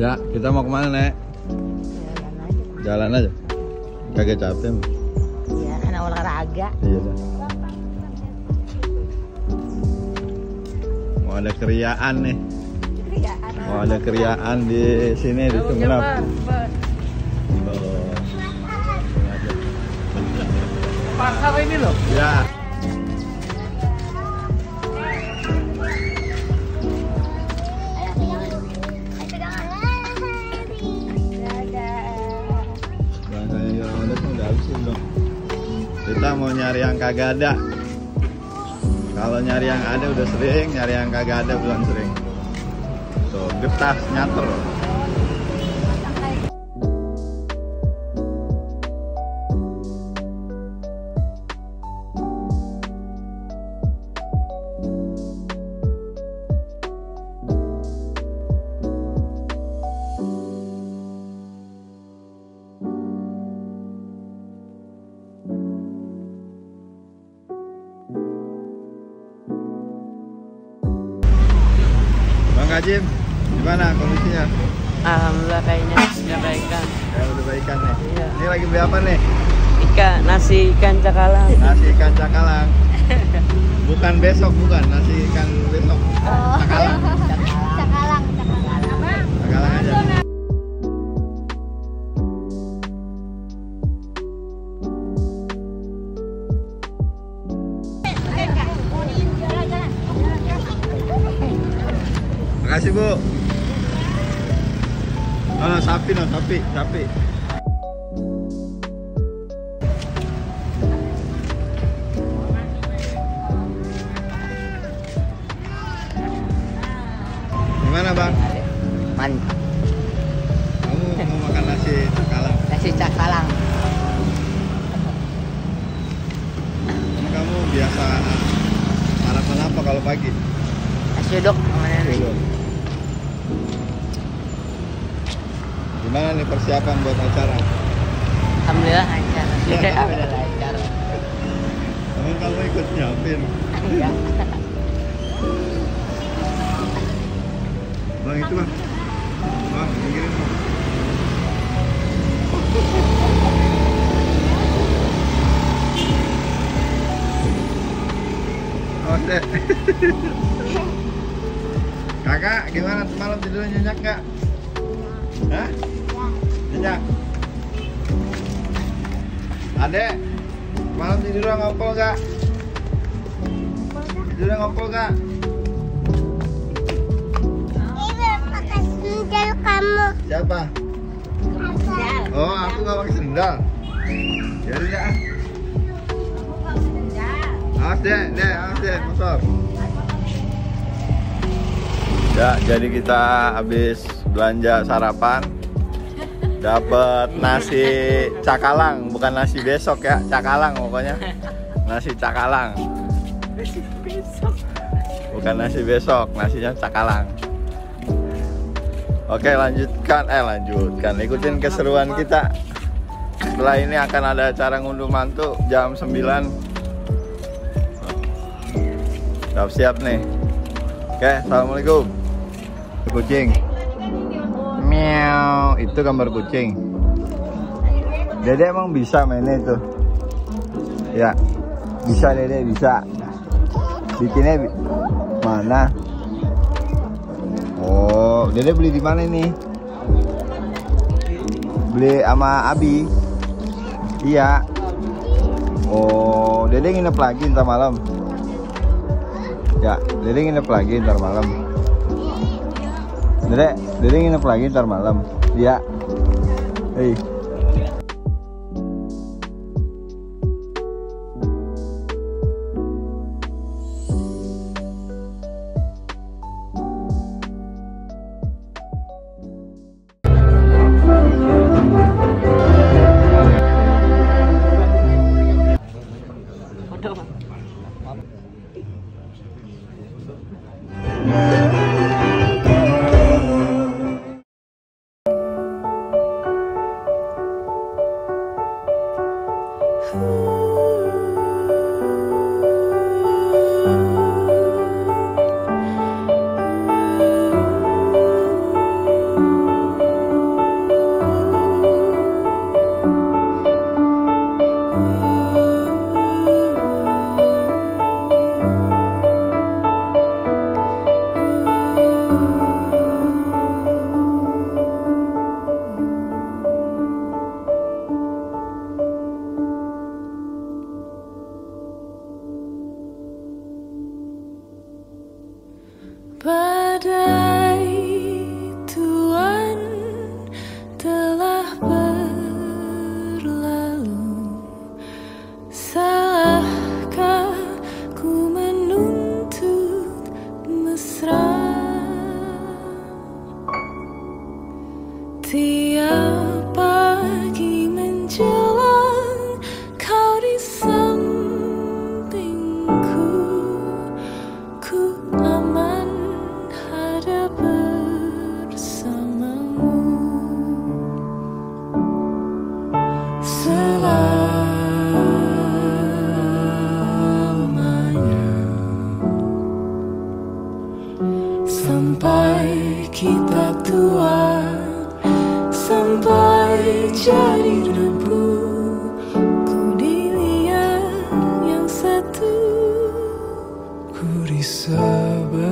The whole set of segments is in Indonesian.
Ya, kita mau kemana, Nek? Jalan aja. Kagak capek. Iya, karena olahraga. Iya dah. Mau ada keriaan nih. Mau ada keriaan di sini di Sumenep. Pasar ini loh. Ya. Kita mau nyari yang kagak ada. Kalau nyari yang ada udah sering, nyari yang kagak ada belum sering. So, getas nyater. Bang Kajim, gimana kondisinya? Alhamdulillah kayaknya sudah baikan. Ya udah baikan nih. Iya. Ini lagi beli apa nih? Nasi ikan cakalang. Nasi ikan cakalang. Bukan besok, bukan nasi ikan besok. Cakalang. Cakalang. Cakalang aja. Makasih, Bu. Oh, sapi. Gimana, Bang? Mantap. Kamu mau makan nasi cakalang? Nasi cakalang. Kamu biasa sarapan apa kalau pagi? Nasi uduk sama nenek. Gimana nih persiapan buat acara? Alhamdulillah lancar. Alhamdulillah lancar. Emang kamu ikut nyiapin? Iya. Bang itu bang. Bang, pinggirin bang. Oh, deh. Kakak, gimana semalam tidurnya nyenyak nggak? Hah? Nyenyak? Adek, malam tidurnya ngopol nggak? Tidurnya ngopol nggak? Ini pakai sendal kamu. Siapa? Oh, aku nggak pakai sendal. Jadi ya. Awas deh, motor. Ya, jadi kita habis belanja sarapan, dapat nasi cakalang, bukan nasi besok ya, cakalang pokoknya, nasi cakalang. Bukan nasi besok, nasinya cakalang. Oke, lanjutkan, ikutin keseruan kita. Setelah ini akan ada acara ngunduh mantu jam 9. Siap nih. Oke, assalamualaikum. Kucing. Meow, itu gambar kucing. Dede emang bisa mainnya itu? Ya, bisa Dede, bisa. Bikinnya mana? Oh, Dede beli di mana ini? Beli sama Abi. Iya. Oh, Dede nginep lagi ntar malam. Ya, Dede nginep lagi ntar malam. Dede nginep lagi ntar malam. Iya. Hei. pagi menjelang, kau di sampingku, ku aman ada bersamamu. Selamanya, sampai kita tua, sampai jadi debu, ku dilihat yang satu, ku di sebelahmu.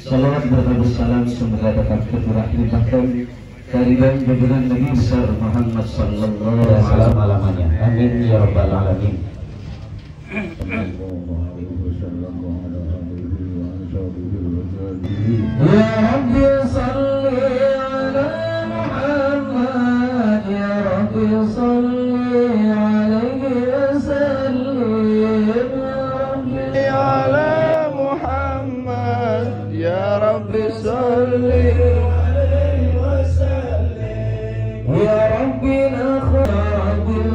Salawat berkabut salam semoga tetap tercurahkan dari junjungan Nabi besar Muhammad sallallahu alaihi wasallam alamanya. Amin ya rabbal alamin. Ya Rabbi salli ala Muhammad, ya Rabbi salli alaihi wasallim, Ya Rabbi salli alaihi wasallim. Ya Rabbi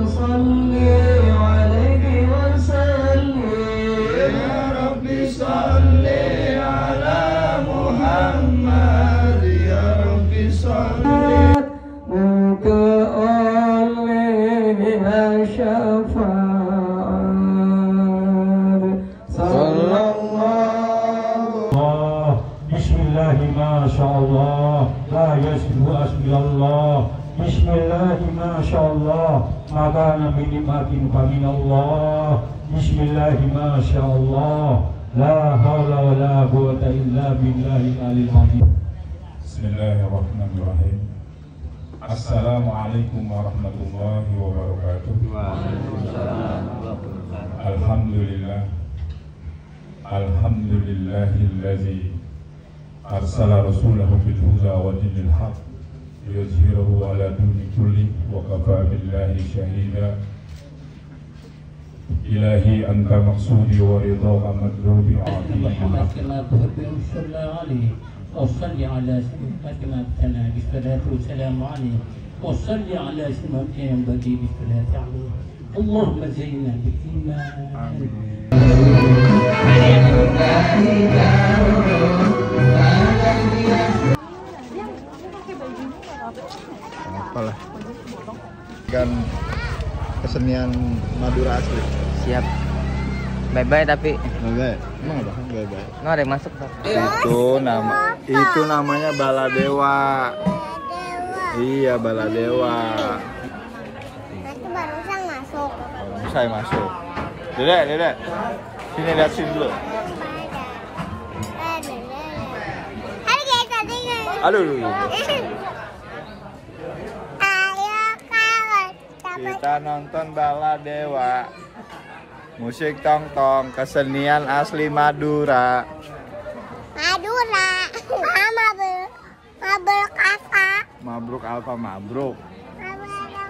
salli alaihi wasallim. Ya Rabbi salli ala Muhammad. Ya Rabbi salli. Muka olehnya syafaat sallallahu. Bismillahi masyaallah, la yasbihu asbillah. Bismillahi masyaallah, maka nabi nikmatin paminallah. Bismillahi masyaallah, la haula wa la quwwata illa billahil aliyil azim. Bismillahirrahmanirrahim. Assalamualaikum warahmatullahi wabarakatuh. Alhamdulillah, alhamdulillahillazi arsala rasulahu bil huda wa dinil haq liyuzhirahu ala dini kulli wa kafa billahi syahida. Ilahi anta maqsudi wa ridha madlubi a'ti. وصل على سيدنا كما ابتلى بالصلاة والسلام عليه وصل على سيدنا ينبغي بالصلاة عليه اللهم زينا بالإيمان. Apalah kan kesenian Madura asli. Siap. Bye-bye tapi Bye-bye. Emang apa? Bye-bye. no ada yang masuk Pak. Itu namanya Baladewa. Iya, Baladewa. Nanti barusan masuk. Saya masuk. Dedek. Sini lihat sini dulu. Hai guys, tadi Aduh. ayo kawan. Kita nonton Baladewa. Musik tong-tong, kesenian asli Madura. Madura. Mabruk apa? Mabruk alfa mabruk. Mabruk.